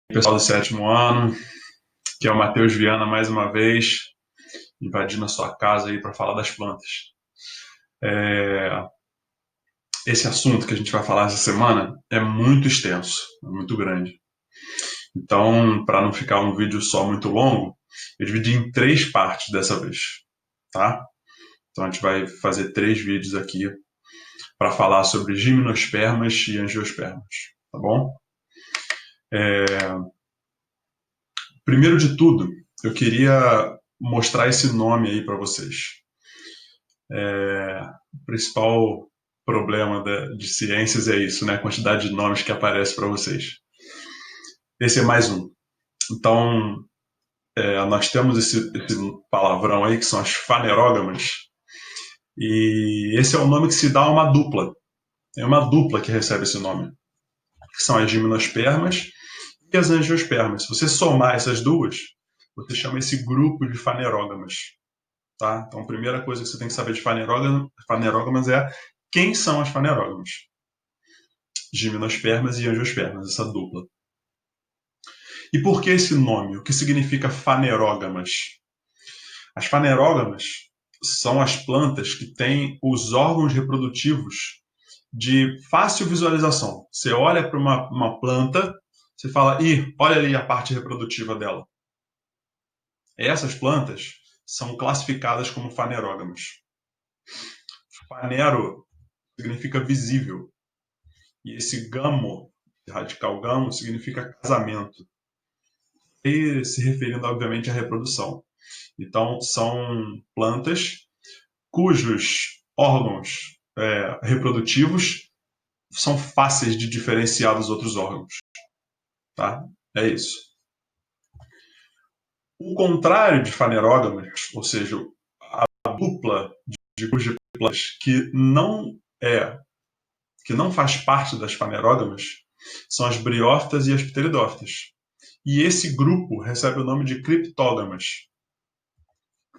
Pessoal do sétimo ano, que é o Matheus Viana mais uma vez, invadindo a sua casa aí para falar das plantas. Esse assunto que a gente vai falar essa semana é muito extenso, é muito grande. Então, para não ficar um vídeo só muito longo, eu dividi em 3 partes dessa vez, tá? Então a gente vai fazer 3 vídeos aqui para falar sobre gimnospermas e angiospermas, tá bom? Primeiro de tudo, eu queria mostrar esse nome aí para vocês. O principal problema de ciências é isso, né? A quantidade de nomes que aparece para vocês. Esse é mais um. Então, nós temos esse palavrão aí, que são as fanerógamas, e esse é o nome que se dá a uma dupla. É uma dupla que recebe esse nome, que são as gimnospermas e as angiospermas. Se você somar essas duas, você chama esse grupo de fanerógamas. Tá? Então, a primeira coisa que você tem que saber de fanerógamas é quem são as fanerógamas. Gimnospermas e angiospermas, essa dupla. E por que esse nome? O que significa fanerógamas? As fanerógamas são as plantas que têm os órgãos reprodutivos de fácil visualização. Você olha para uma planta, você fala, olha ali a parte reprodutiva dela. Essas plantas são classificadas como fanerógamas. Fanero significa visível. E esse gamo, radical gamo, significa casamento. E se referindo, obviamente, à reprodução. Então, são plantas cujos órgãos reprodutivos são fáceis de diferenciar dos outros órgãos. Tá? É isso. O contrário de fanerógamas, ou seja, a dupla de plantas que não faz parte das fanerógamas, são as briófitas e as pteridófitas. E esse grupo recebe o nome de criptógamas.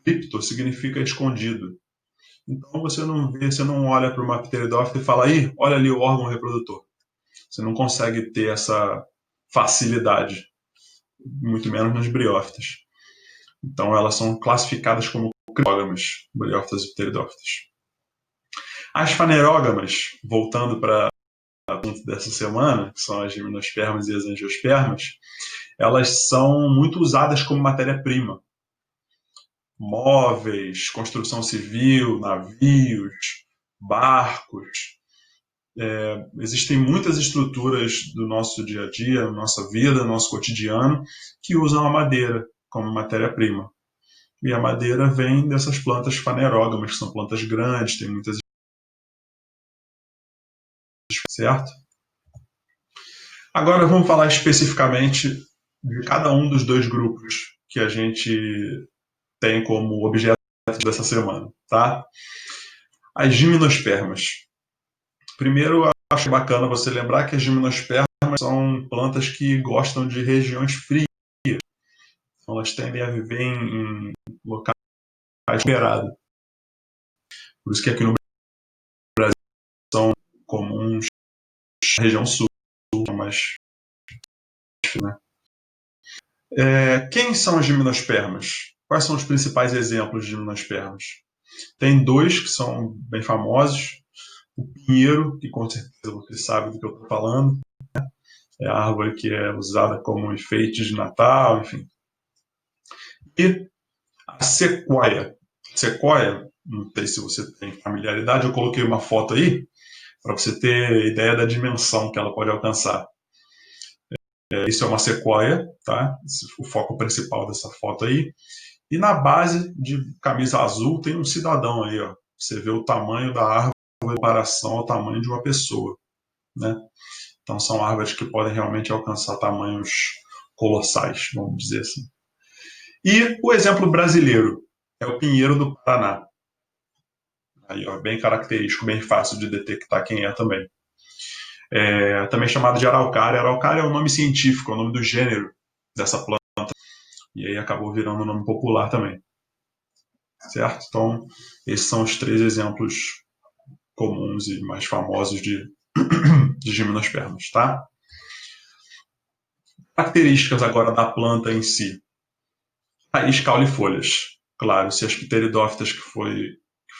Cripto significa escondido. Então você não olha para uma pteridófita e fala, olha ali o órgão reprodutor. Você não consegue ter essa facilidade, muito menos nas briófitas. Então elas são classificadas como criptógamas, briófitas e pteridófitas. As fanerógamas, voltando para o assunto dessa semana, que são as gimnospermas e as angiospermas, elas são muito usadas como matéria-prima. Móveis, construção civil, navios, barcos. Existem muitas estruturas do nosso dia a dia, nossa vida, nosso cotidiano, que usam a madeira como matéria-prima. E a madeira vem dessas plantas fanerógamas, que são plantas grandes, tem muitas, certo? Agora vamos falar especificamente de cada um dos 2 grupos que a gente tem como objeto dessa semana, tá? As gimnospermas. Primeiro, acho bacana você lembrar que as gimnospermas são plantas que gostam de regiões frias. Então, elas tendem a viver em locais temperados. Por isso que aqui no Brasil são comuns na região sul, mais, né? Quem são as gimnospermas? Quais são os principais exemplos de gimnospermas? Tem 2 que são bem famosos. O pinheiro, que com certeza você sabe do que eu estou falando. É a árvore que é usada como enfeite de Natal, enfim. E a sequoia. Sequoia, não sei se você tem familiaridade, eu coloquei uma foto aí para você ter ideia da dimensão que ela pode alcançar. Isso é uma sequoia, tá? O foco principal dessa foto aí. E na base de camisa azul tem um cidadão aí, ó. Você vê o tamanho da árvore em comparação ao tamanho de uma pessoa, né? Então são árvores que podem realmente alcançar tamanhos colossais, vamos dizer assim. E o exemplo brasileiro é o pinheiro do Paraná. Aí, ó, bem característico, bem fácil de detectar quem é também. Também chamado de araucária. Araucária é o nome científico, é o nome do gênero dessa planta. E aí acabou virando um nome popular também. Certo? Então, esses são os 3 exemplos comuns e mais famosos de gimnospermas, tá? Características agora da planta em si. Raiz, caule e folhas. Claro, se as pteridófitas que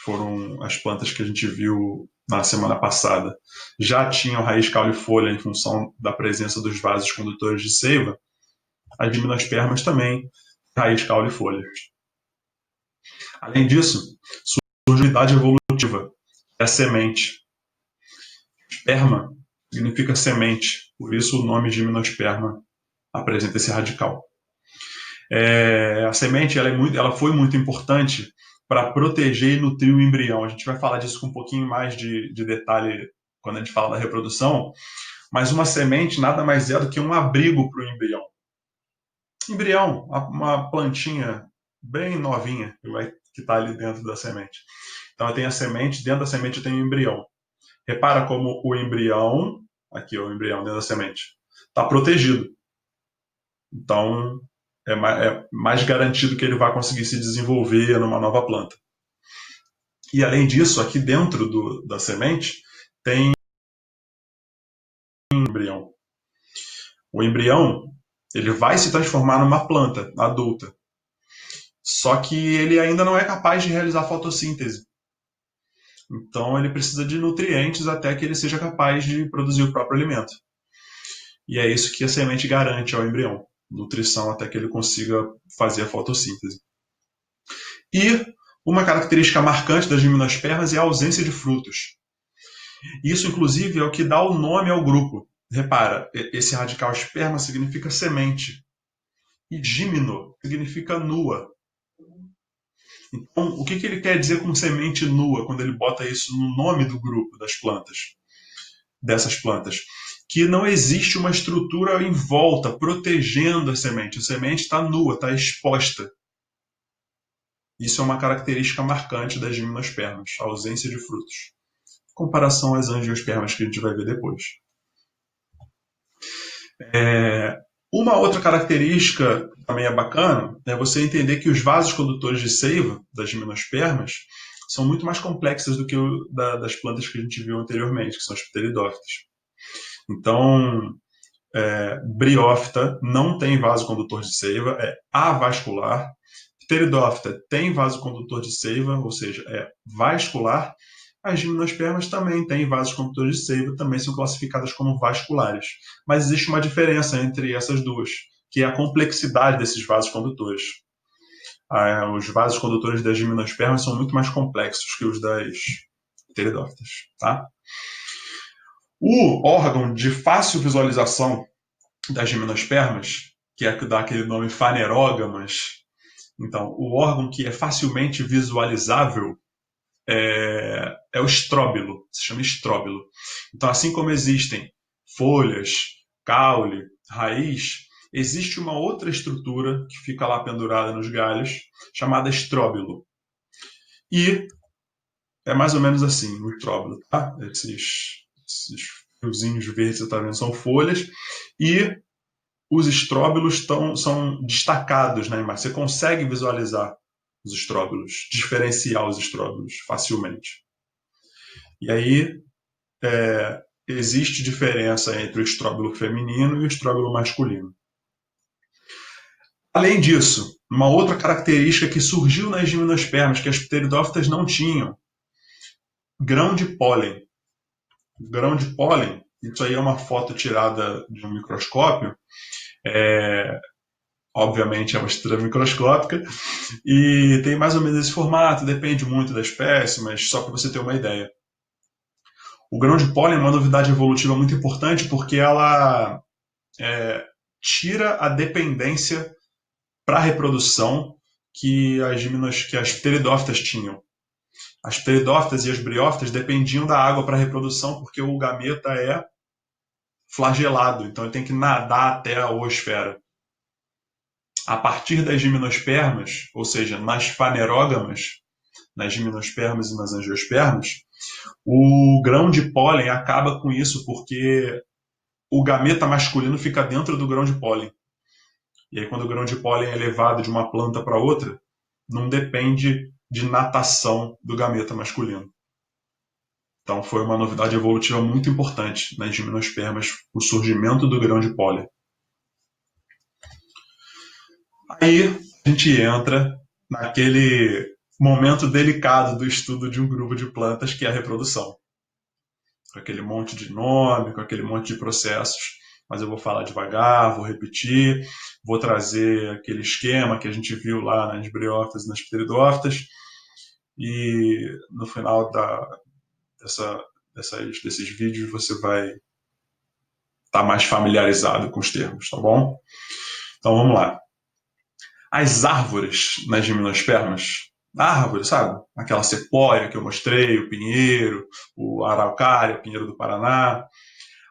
foram as plantas que a gente viu na semana passada já tinham raiz, caule e folha em função da presença dos vasos condutores de seiva, as gimnospermas também, raiz, caule e folhas. Além disso, surge a unidade evolutiva, que é a semente. Esperma significa semente, por isso o nome gimnosperma apresenta esse radical. A semente ela foi muito importante para proteger e nutrir o embrião. A gente vai falar disso com um pouquinho mais de detalhe quando a gente fala da reprodução, mas uma semente nada mais é do que um abrigo para o embrião. Embrião, uma plantinha bem novinha que está ali dentro da semente. Então eu tenho a semente, dentro da semente eu tenho o embrião. Repara como o embrião, aqui o embrião dentro da semente, está protegido. Então é mais garantido que ele vai conseguir se desenvolver numa nova planta. E além disso, aqui dentro da semente tem um embrião. O embrião ele vai se transformar numa planta adulta. Só que ele ainda não é capaz de realizar fotossíntese. Então ele precisa de nutrientes até que ele seja capaz de produzir o próprio alimento. E é isso que a semente garante ao embrião, nutrição até que ele consiga fazer a fotossíntese. E uma característica marcante das gimnospermas é a ausência de frutos. Isso, inclusive, é o que dá o nome ao grupo. Repara, esse radical esperma significa semente. E gimno significa nua. Então, o que ele quer dizer com semente nua, quando ele bota isso no nome do grupo das plantas, dessas plantas? Que não existe uma estrutura em volta, protegendo a semente. A semente está nua, está exposta. Isso é uma característica marcante das gimnospermas, a ausência de frutos. Em comparação às angiospermas que a gente vai ver depois. Uma outra característica que também é bacana é você entender que os vasos condutores de seiva das gimnospermas são muito mais complexas do que das plantas que a gente viu anteriormente, que são as pteridófitas. Então, briófita não tem vaso condutor de seiva, é avascular. Pteridófita tem vaso condutor de seiva, ou seja, é vascular. As gimnospermas também têm vasos condutores de seiva, também são classificadas como vasculares. Mas existe uma diferença entre essas duas, que é a complexidade desses vasos condutores. Os vasos condutores das gimnospermas são muito mais complexos que os das pteridófitas. Tá? O órgão de fácil visualização das gimnospermas, que é que dá aquele nome fanerógamas, então, o órgão que é facilmente visualizável é o estróbilo, se chama estróbilo. Então, assim como existem folhas, caule, raiz, existe uma outra estrutura que fica lá pendurada nos galhos, chamada estróbilo. E é mais ou menos assim o estróbilo, tá? Esses fiozinhos verdes que você está vendo são folhas, e os estróbilos são destacados na imagem. Você consegue visualizar os estróbilos, diferenciar os estróbilos facilmente. E aí existe diferença entre o estróbilo feminino e o estróbilo masculino. Além disso, uma outra característica que surgiu nas gimnospermas, que as pteridófitas não tinham, grão de pólen. Grão de pólen, isso aí é uma foto tirada de um microscópio, obviamente é uma estrutura microscópica, e tem mais ou menos esse formato, depende muito da espécie, mas só para você ter uma ideia. O grão de pólen é uma novidade evolutiva muito importante porque ela tira a dependência para a reprodução que as pteridófitas tinham. As pteridófitas e as briófitas dependiam da água para a reprodução porque o gameta é flagelado, então ele tem que nadar até a oosfera. A partir das gimnospermas, ou seja, nas fanerógamas, nas gimnospermas e nas angiospermas, o grão de pólen acaba com isso porque o gameta masculino fica dentro do grão de pólen. E aí, quando o grão de pólen é levado de uma planta para outra, não depende de natação do gameta masculino. Então, foi uma novidade evolutiva muito importante nas gimnospermas, o surgimento do grão de pólen. Aí a gente entra naquele momento delicado do estudo de um grupo de plantas, que é a reprodução. Com aquele monte de nome, com aquele monte de processos. Mas eu vou falar devagar, vou repetir, vou trazer aquele esquema que a gente viu lá nas briófitas e nas pteridófitas, e no final dessa, desses vídeos você vai estar mais familiarizado com os termos, tá bom? Então vamos lá. As árvores nas gimnospermas, árvore, sabe? Aquela sequoia que eu mostrei, o pinheiro, o araucária, o pinheiro do Paraná.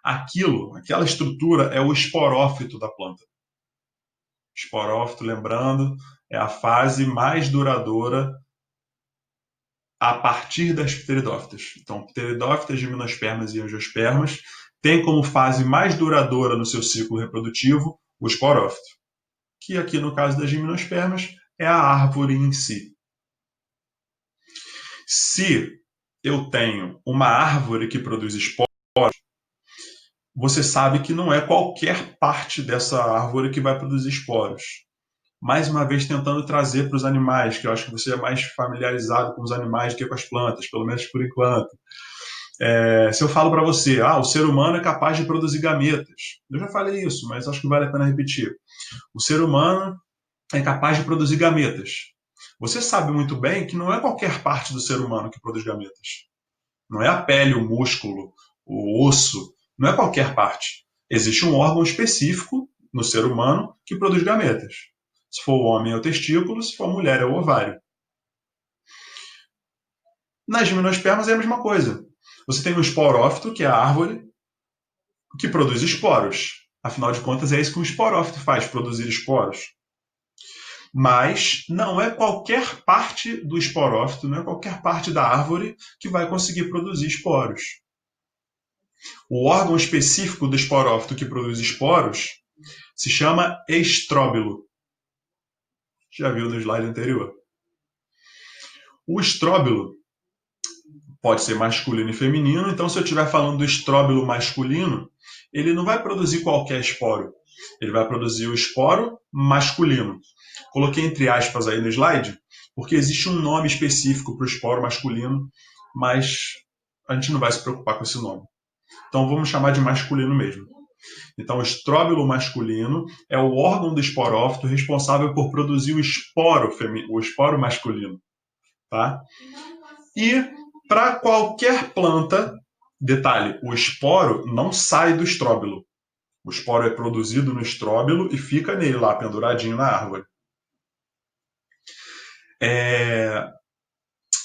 Aquela estrutura é o esporófito da planta. Esporófito, lembrando, é a fase mais duradoura a partir das pteridófitas. Então, pteridófitas, gimnospermas e angiospermas têm como fase mais duradoura no seu ciclo reprodutivo o esporófito, que aqui no caso das gimnospermas é a árvore em si. Se eu tenho uma árvore que produz esporos, você sabe que não é qualquer parte dessa árvore que vai produzir esporos. Mais uma vez tentando trazer para os animais, que eu acho que você é mais familiarizado com os animais do que com as plantas, pelo menos por enquanto. Se eu falo para você, o ser humano é capaz de produzir gametas. Eu já falei isso, mas acho que vale a pena repetir. O ser humano é capaz de produzir gametas. Você sabe muito bem que não é qualquer parte do ser humano que produz gametas. Não é a pele, o músculo, o osso, não é qualquer parte. Existe um órgão específico no ser humano que produz gametas. Se for o homem é o testículo, se for a mulher é o ovário. Nas gimnospermas é a mesma coisa. Você tem o esporófito, que é a árvore, que produz esporos. Afinal de contas, é isso que um esporófito faz, produzir esporos. Mas não é qualquer parte do esporófito, não é qualquer parte da árvore que vai conseguir produzir esporos. O órgão específico do esporófito que produz esporos se chama estróbilo. Já viu no slide anterior. O estróbilo pode ser masculino e feminino, então se eu estiver falando do estróbilo masculino, ele não vai produzir qualquer esporo. Ele vai produzir o esporo masculino. Coloquei entre aspas aí no slide, porque existe um nome específico para o esporo masculino, mas a gente não vai se preocupar com esse nome. Então vamos chamar de masculino mesmo. Então, o estróbilo masculino é o órgão do esporófito responsável por produzir o esporo masculino. Tá? E para qualquer planta, detalhe, o esporo não sai do estróbilo. O esporo é produzido no estróbilo e fica nele lá, penduradinho na árvore.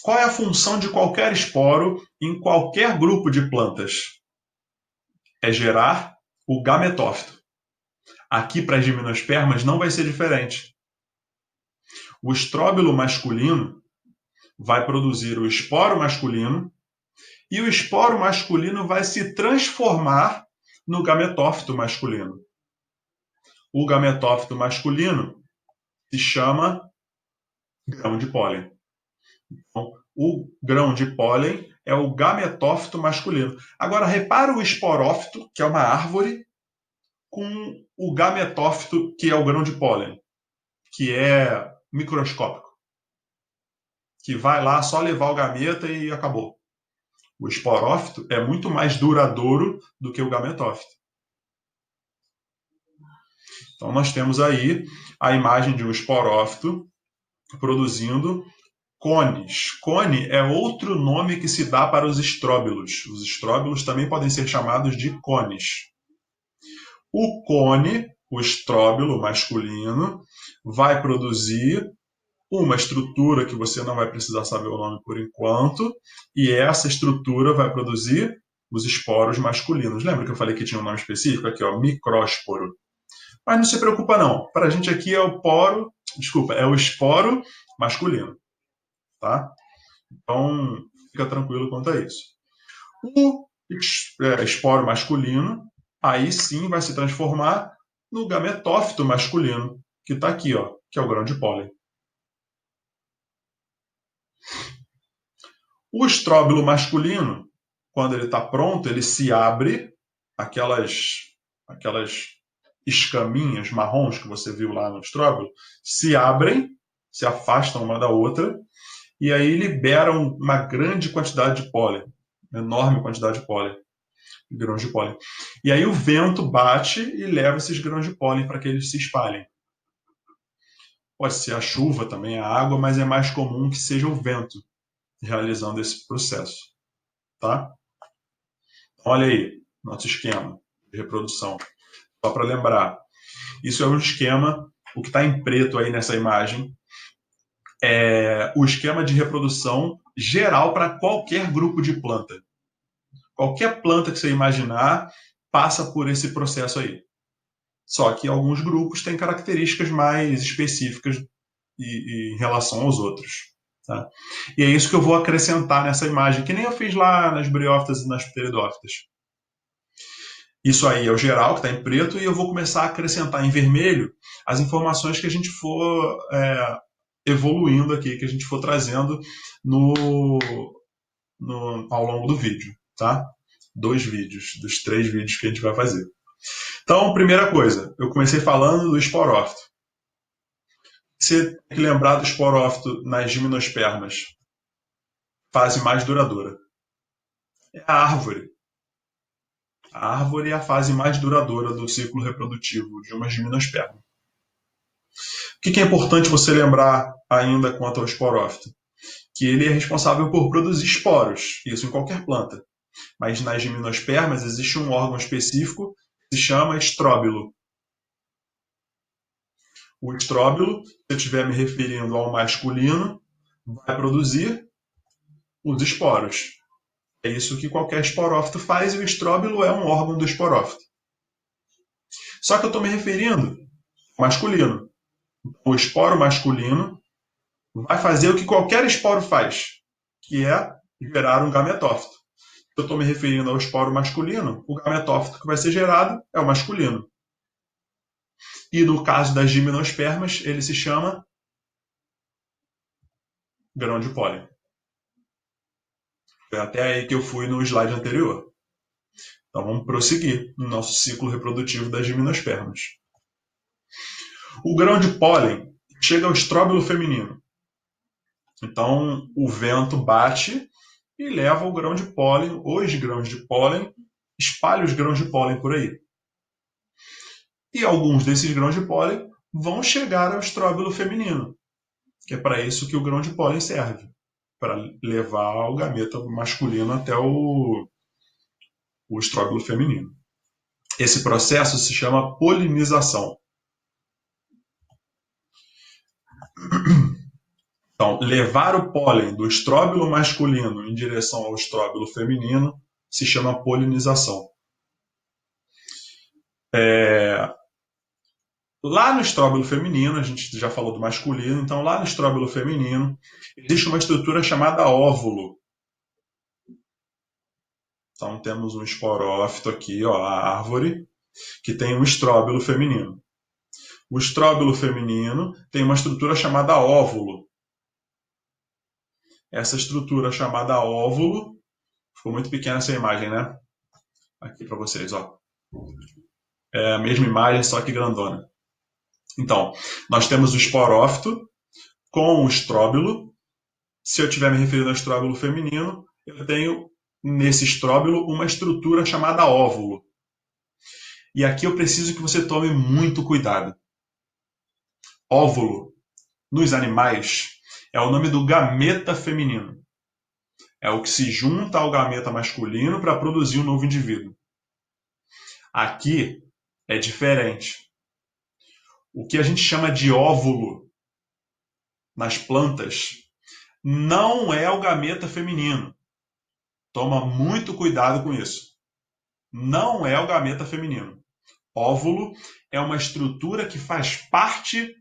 Qual é a função de qualquer esporo em qualquer grupo de plantas? É gerar o gametófito. Aqui para as gimnospermas não vai ser diferente. O estróbilo masculino vai produzir o esporo masculino e o esporo masculino vai se transformar no gametófito masculino. O gametófito masculino se chama grão de pólen. Então, o grão de pólen é o gametófito masculino. Agora, repara o esporófito, que é uma árvore, com o gametófito, que é o grão de pólen, que é microscópico, que vai lá só levar o gameta e acabou. O esporófito é muito mais duradouro do que o gametófito. Então, nós temos aí a imagem de um esporófito produzindo cones. Cone é outro nome que se dá para os estróbilos. Os estróbilos também podem ser chamados de cones. O cone, o estróbilo masculino, vai produzir uma estrutura que você não vai precisar saber o nome por enquanto, e essa estrutura vai produzir os esporos masculinos. Lembra que eu falei que tinha um nome específico? Aqui, ó, micrósporo. Mas não se preocupa não. Para a gente aqui é o esporo masculino, tá? Então, fica tranquilo quanto a isso. O esporo masculino, aí sim vai se transformar no gametófito masculino, que está aqui, ó, que é o grão de pólen. O estróbilo masculino, quando ele está pronto, ele se abre, aquelas escaminhas marrons que você viu lá no estróbilo se abrem, se afastam uma da outra, e aí liberam uma grande quantidade de pólen, uma enorme quantidade de pólen, grãos de pólen. E aí o vento bate e leva esses grãos de pólen para que eles se espalhem. Pode ser a chuva também, a água, mas é mais comum que seja o vento realizando esse processo, tá? Olha aí, nosso esquema de reprodução. Só para lembrar, isso é um esquema, o que está em preto aí nessa imagem, é o esquema de reprodução geral para qualquer grupo de planta. Qualquer planta que você imaginar passa por esse processo aí. Só que alguns grupos têm características mais específicas em relação aos outros. Tá? E é isso que eu vou acrescentar nessa imagem, que nem eu fiz lá nas briófitas e nas pteridófitas. Isso aí é o geral, que está em preto, e eu vou começar a acrescentar em vermelho as informações que a gente for evoluindo aqui, que a gente for trazendo ao longo do vídeo. Tá? 2 vídeos, dos 3 vídeos que a gente vai fazer. Então, primeira coisa, eu comecei falando do esporófito. Você tem que lembrar do esporófito nas gimnospermas, fase mais duradoura. É a árvore. A árvore é a fase mais duradoura do ciclo reprodutivo de uma gimnosperma. O que é importante você lembrar ainda quanto ao esporófito? Que ele é responsável por produzir esporos, isso em qualquer planta. Mas nas gimnospermas existe um órgão específico que se chama estróbilo. O estróbilo, se eu estiver me referindo ao masculino, vai produzir os esporos. É isso que qualquer esporófito faz, e o estróbilo é um órgão do esporófito. Só que eu estou me referindo ao masculino. O esporo masculino vai fazer o que qualquer esporo faz, que é gerar um gametófito. Se eu estou me referindo ao esporo masculino, o gametófito que vai ser gerado é o masculino. E no caso das gimnospermas, ele se chama grão de pólen. Foi até aí que eu fui no slide anterior. Então vamos prosseguir no nosso ciclo reprodutivo das gimnospermas. O grão de pólen chega ao estróbilo feminino. Então o vento bate e leva o grão de pólen, os grãos de pólen, espalha os grãos de pólen por aí. E alguns desses grãos de pólen vão chegar ao estróbilo feminino, que é para isso que o grão de pólen serve, para levar o gameta masculino até o estróbilo feminino. Esse processo se chama polinização. Então, levar o pólen do estróbilo masculino em direção ao estróbilo feminino se chama polinização. Lá no estróbilo feminino, a gente já falou do masculino, então lá no estróbilo feminino existe uma estrutura chamada óvulo. Então temos um esporófito aqui, ó, a árvore, que tem um estróbilo feminino. O estróbilo feminino tem uma estrutura chamada óvulo. Essa estrutura chamada óvulo, ficou muito pequena essa imagem, né? Aqui para vocês, ó. É a mesma imagem, só que grandona. Então, nós temos o esporófito com o estróbilo. Se eu estiver me referindo ao estróbilo feminino, eu tenho nesse estróbilo uma estrutura chamada óvulo. E aqui eu preciso que você tome muito cuidado. Óvulo, nos animais, é o nome do gameta feminino. É o que se junta ao gameta masculino para produzir um novo indivíduo. Aqui é diferente. O que a gente chama de óvulo nas plantas não é o gameta feminino. Toma muito cuidado com isso. Não é o gameta feminino. Óvulo é uma estrutura que faz parte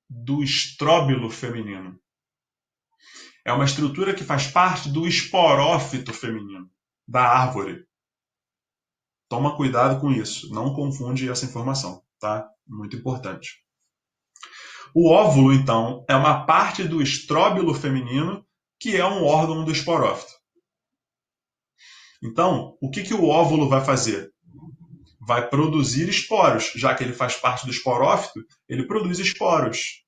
do estróbilo feminino. É uma estrutura que faz parte do esporófito feminino, da árvore. Toma cuidado com isso. Não confunde essa informação, tá? Muito importante. O óvulo, então, é uma parte do estróbilo feminino que é um órgão do esporófito. Então, o que o óvulo vai fazer? vai produzir esporos. Já que ele faz parte do esporófito, ele produz esporos.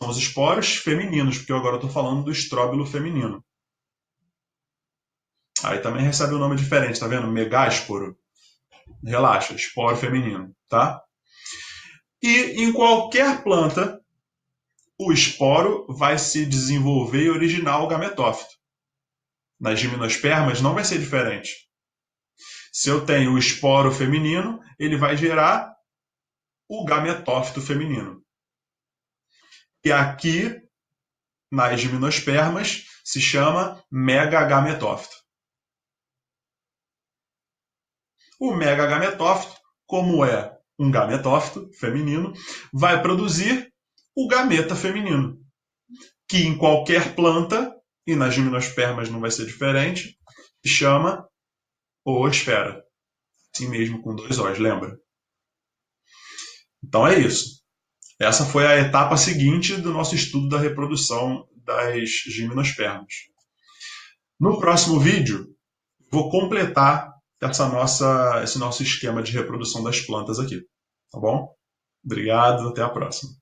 São os esporos femininos, porque eu agora estou falando do estróbilo feminino. Aí também recebe um nome diferente, tá vendo? Megásporo. Relaxa, esporo feminino, tá? E em qualquer planta, o esporo vai se desenvolver e originar o gametófito. Nas gimnospermas não vai ser diferente. Se eu tenho o esporo feminino, ele vai gerar o gametófito feminino. E aqui, nas gimnospermas, se chama megagametófito. O megagametófito, como é um gametófito feminino, vai produzir o gameta feminino, que em qualquer planta, e nas gimnospermas não vai ser diferente, se chama oosfera. Assim mesmo, com dois Os, lembra? Então é isso. Essa foi a etapa seguinte do nosso estudo da reprodução das gimnospermas. No próximo vídeo, vou completar esse nosso esquema de reprodução das plantas aqui. Tá bom? Obrigado, até a próxima.